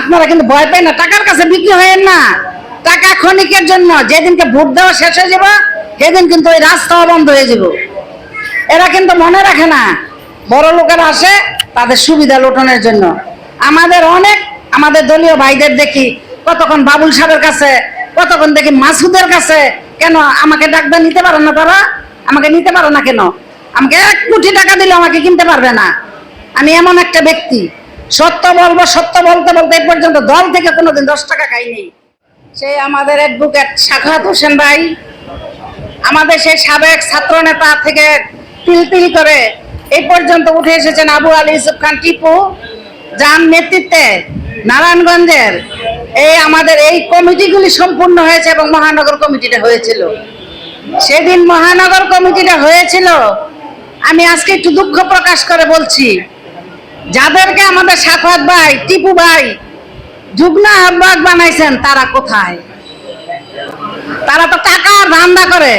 আপনারা কিন্তু ভয় পাই না, টাকার কাছে বিক্রি হয়েন না। টাকা ক্ষণিকের জন্য, যেদিনকে ভোট দেওয়া শেষ হয়ে যাব সেদিন কিন্তু ওই রাস্তাও বন্ধ হয়ে যাব। এরা কিন্তু মনে রাখে না, বড় লোকেরা আসে তাদের সুবিধা লোটনের জন্য। আমাদের দলীয় ভাইদের দেখি কতক্ষণ বাবুল সাহেবের কাছে, কতক্ষণ দেখি মাসুদের কাছে। কেন আমাকে ডাকবে নিতে পারে না তারা? আমাকে নিতে পারে না কেন? আমাকে 1 কোটি টাকা দিলে আমাকে কিনতে পারবে না। আমি এমন একটা ব্যক্তি, সত্য বলবো, সত্য বলতে বলতে এই পর্যন্ত দল থেকে কোনোদিন 10 টাকা খাইনি। সেই আমাদের অ্যাডভোকেট সাখাওয়াত হোসেন ভাই, আমাদের সেই সাবেক ছাত্র নেতা থেকে তিল করে এই পর্যন্ত উঠে এসেছেন আবু আলী ইউসুফ খান টিপু, যার নেতৃত্বে নারায়ণগঞ্জের আমাদের এই কমিটিগুলি সম্পূর্ণ হয়েছে এবং মহানগর কমিটিটা হয়েছিল। সেদিন মহানগর কমিটিটা হয়েছিল, আমি আজকে একটু দুঃখ প্রকাশ করে বলছি, যাদেরকে আমাদের সাখাওয়াত ভাই, টিপু ভাই যুগ্ম আহ্বায়ক বানাইছেন তারা কোথায়? তারা তো টাকার ধান্দা করে,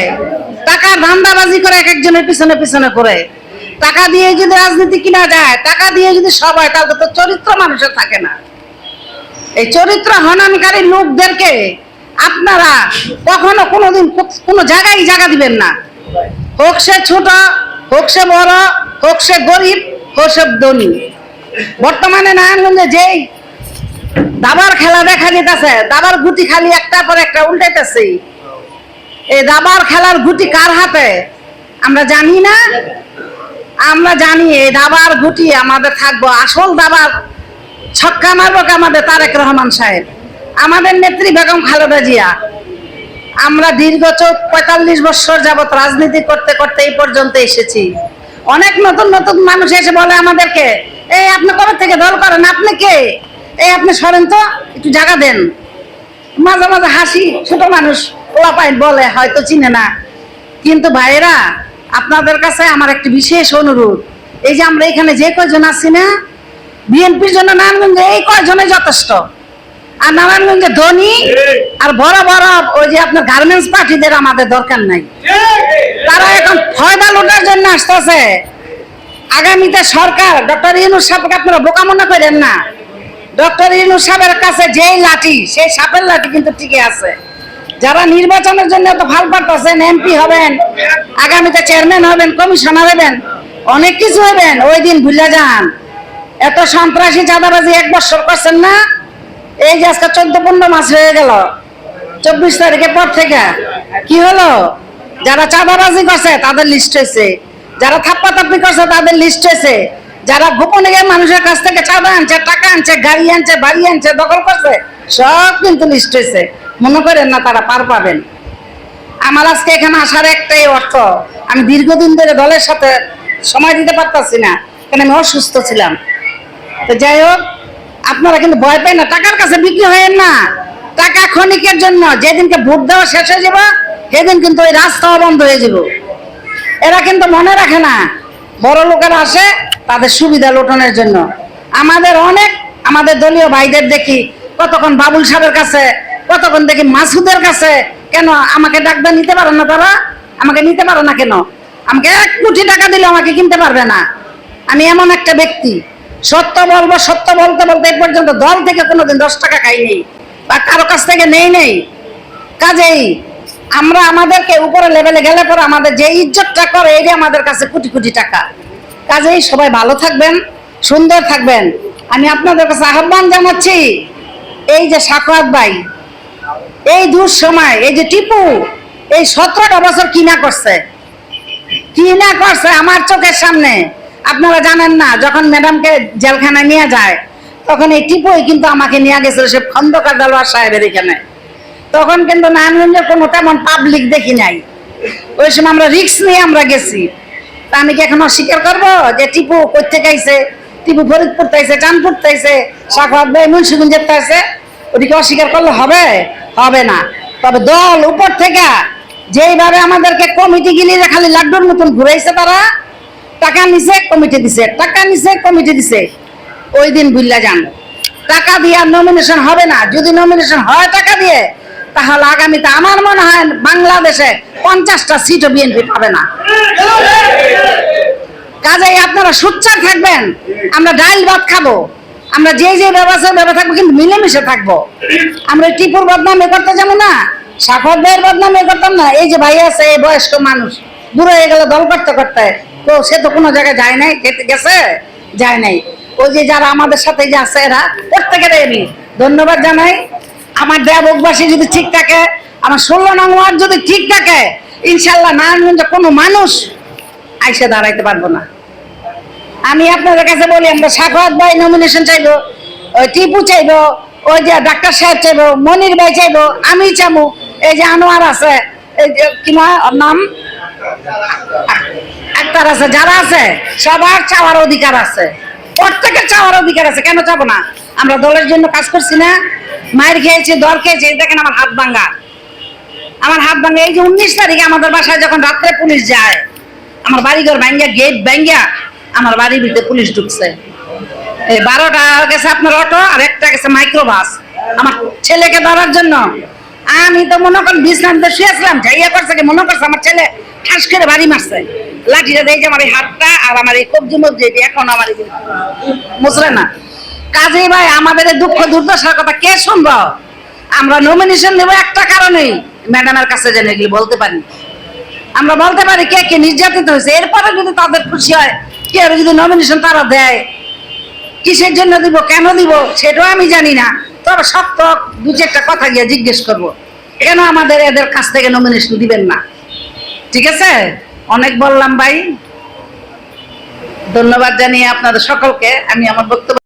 টাকার ধান্দাবাজি করে, এক একজনের পিছনে পিছনে করে। টাকা দিয়ে যদি রাজনীতি কিনা যায়, টাকা দিয়ে যদি সব হয়, তাহলে তো চরিত্র মানুষের থাকে না। এই চরিত্র হননকারী লোকদেরকে আপনারা কখনো কোনোদিন কোনো জায়গায় জায়গা দিবেন না। হোক সে ছোট, হোক সে বড়, হোক সে গরিব, হোক সে ধনী। বর্তমানে নারায়ণগঞ্জে যেই দাবার খেলা দেখা যেতেছে, দাবার গুটি খালি একটার পর একটা উল্টাইতেছে। এই দাবার খেলার গুটি কার হাতে আমরা জানি না। আমরা জানি এই দাবার গুটি আমাদের থাকবো, আসল দাবার ছক্কা মারবো আমাদের তারেক রহমান সাহেব, আমাদের নেত্রী বেগম খালেদা জিয়া। আমরা দীর্ঘ 45 বছর যাবত রাজনীতি করতে করতে এই পর্যন্ত এসেছি। অনেক নতুন নতুন মানুষ এসে বলে আমাদেরকে, এই আপনি কবে থেকে দল করেন, আপনি কে, এই আপনি সরেন তো, একটু জায়গা দেন। মাঝে মাঝে হাসি, ছোট মানুষ ওলাপাইন বলে, হয়তো চিনে না। কিন্তু ভাইয়েরা, আপনাদের কাছে আমার একটি বিশেষ অনুরোধ, এই যে আমরা এখানে যে কয়জন আছি না, বিএনপির জন্য নারায়ণগঞ্জে এই কয়জনে যথেষ্ট। আর নারায়ণগঞ্জে ধনী আর বড় বড় ওই যে আপনার গার্মেন্টস পার্টিদের আমাদের দরকার নাই। তারা এখন ফয়দা লুটার জন্য আসতেছে। আগামীতে সরকার, ডক্টর ইউনূস সাহেবকে আপনারা বোকা মনে করেন না। ডক্টর ইউনূস সাহেবের কাছে যেই লাঠি, সেই সাপের লাঠি কিন্তু টিকে আছে। যারা নির্বাচনের জন্য তো ভাল পারতেছেন, এমপি হবেন, আগামীতে চেয়ারম্যান হবেন, কমিশনার হবেন, অনেক কিছু হবেন, ওই দিন ভুলে যান। এত সন্ত্রাসী চাঁদাবাজি 1 বছর করছেন না, এই যে আজকে 14-15 মাস হয়ে গেল, 24 তারিখের পর থেকে কি হলো? যারা চাঁদাবাজি করছে তাদের লিস্ট হয়েছে, যারা থাপ্পাথাপ্পি করছে তাদের লিস্ট হয়েছে, যারা গোপনে গিয়ে মানুষের কাছ থেকে চাঁদা আনছে, টাকা আনছে, গাড়ি আনছে, বাড়ি আনছে, দখল করছে, সব কিন্তু লিস্ট হয়েছে। মনে করেন না তারা পার পাবেন। আমার আজকে এখানে আসার একটাই অর্থ, আমি দীর্ঘদিন ধরে দলের সাথে সময় দিতে পারতাছি না, কারণ আমি অসুস্থ ছিলাম। তো যাই হোক, আপনারা কিন্তু ভয় পাই না, টাকার কাছে বিক্রি হয়েন না। টাকা ক্ষণিকের জন্য, যেদিনকে ভোট দেওয়া শেষ হয়ে যাব সেদিন কিন্তু ওই রাস্তাও বন্ধ হয়ে যাব। এরা কিন্তু মনে রাখে না, বড় লোকেরা আসে তাদের সুবিধা লোটনের জন্য। আমাদের দলীয় ভাইদের দেখি কতক্ষণ বাবুল সাহেবের কাছে, কতক্ষণ দেখি মাসুদের কাছে। কেন আমাকে ডাকবে নিতে পারে না তারা? আমাকে নিতে পারে না কেন? আমাকে 1 কোটি টাকা দিলে আমাকে কিনতে পারবে না। আমি এমন একটা ব্যক্তি, সত্য বলবো, সত্য বলতে বলতে এই পর্যন্ত দল থেকে কোনোদিন 10 টাকা খাইনি বা কারো কাছ থেকে নেই। কাজেই আমরা আমাদেরকে উপরে লেভেলে গেলে পরে আমাদের যে ইজ্জতটা করে, এই যে আমাদের কাছে কোটি কোটি টাকা। কাজেই সবাই ভালো থাকবেন, সুন্দর থাকবেন। আমি আপনাদের কাছে আহ্বান জানাচ্ছি, এই যে সাখাওয়াত ভাই, এই দুঃসময়, এই যে টিপু, এই 17টা বছর কিনা করছে আমার চোখের সামনে। আপনারা জানেন না, যখন ম্যাডামকে জেলখানায় নিয়ে যায়, তখন এই টিপুই কিন্তু আমাকে নিয়ে গেছিল সে খন্দকার দেলোয়ার সাহেবের এখানে। তখন কিন্তু নারায়ণগঞ্জের কোনো তেমন পাবলিক দেখি নাই। ওই সময় আমরা রিস্ক নিয়ে আমরা গেছি। তা আমি কি এখন অস্বীকার করবো যে টিপু কই থেকে আইছে? টিপু ফরিদপুর তাইছে, চাঁদপুর তাইছে, সাখাওয়াত ভাই মুন্সিগঞ্জের তাইছে। ওদিকে অস্বীকার করলে হবে না। তবে দল উপর থেকে যেইভাবে আমাদেরকে কমিটি গিলিয়ে খালি লাড্ডুর মতন ঘুরাইছে, তারা টাকা নিছে, কমিটি দিছে, টাকা নিছে, কমিটি দিছে। ওই দিন ভুল্লা যান, টাকা দিয়ে নমিনেশন হবে না। যদি নমিনেশন হয় টাকা দিয়ে, তাহলে আগামীতে আমার মনে হয় বাংলাদেশে 50টা সিটও বিএনপি পাবে না। কাজেই আপনারা সোচ্চার থাকবেন। আমরা ডাইল ভাত খাবো, আমরা যে যে ব্যবস্থা ভেবে থাকবো, কিন্তু মিলেমিশে থাকবো। আমরা টিপুর বদনাম এ করতে যাবো না, সাফাত ভাইয়ের বদনাম এ করতাম না। এই যে ভাই আছে, এই বয়স্ক মানুষ, বুড়ো হয়ে গেলে দল করতে করতে, তো সে তো কোনো জায়গায় যায় নাই, গেছে যায় নাই। ওই যে যারা আমাদের সাথে যে আছে, এরা প্রত্যেকের আমি ধন্যবাদ জানাই। আমার দেববাসী যদি ঠিক থাকে, আমার 16 নং ওয়ার্ড যদি ঠিক থাকে, ইনশাল্লাহ নারায়ণগঞ্জে কোনো মানুষ আইসে দাঁড়াইতে পারবো না। আমি আপনাদের কাছে বলি, আমরা সাফাত ভাই নমিনেশন চাইবো, ওই টিপু চাইবো, ওই যে ডাক্তার সাহেব চাইবো, মনির ভাই চাইবো, আমি চাবো, এই যে আনোয়ার আছে, এই যে কিনা নাম আক্তার আছে, যারা আছে সবার চাওয়ার অধিকার আছে, প্রত্যেকের চাওয়ার অধিকার আছে। কেন চাবো না? আমরা দলের জন্য কাজ করছি না? মায়ের খেয়েছি, দর খেয়েছি। দেখেন আমার হাত ভাঙ্গা, আমার হাত ভাঙ্গা। এই যে 19 তারিখে আমাদের বাসায় যখন রাত্রে পুলিশ যায়, আমার বাড়িঘর ভাঙ্গা, গেট ভাঙ্গা আমার বাড়ির ভিতরে পুলিশ ঢুকছে। এই 12টা গেছে আপনার অটো, আর একটা গেছে মাইক্রো বাস আমার ছেলেকে ধরার জন্য। আমি তো মনে করেন বিশ্রামতে শুয়েছিলাম, যাইয়া করছে কি মনে করছে আমার ছেলে ঠাস করে বাড়ি মারছে, লাঠিটা দেখে আমার এই হাতটা আর আমার এই কবজি মবজি এখন আমার মুছলে না। কাজেই ভাই, আমাদের এই দুঃখ দুর্দশার কথা কে শুনবো? আমরা নমিনেশন নেবো একটা কারণেই, ম্যাডামের কাছে যেন এগুলি বলতে পারি। আমরা বলতে পারি কে কে নির্যাতিত হয়েছে। এরপরে যদি তাদের খুশি হয়, কেউ যদি নমিনেশন তারা দেয়, কিসের জন্য দিব, কেন দিব সেটাও আমি জানি না। তবে শক্ত 2-4টা কথা গিয়ে জিজ্ঞেস করব, কেন আমাদের এদের কাছ থেকে নমিনেশন দিবেন না। ঠিক আছে, অনেক বললাম ভাই, ধন্যবাদ জানিয়ে আপনাদের সকলকে আমি আমার বক্তব্য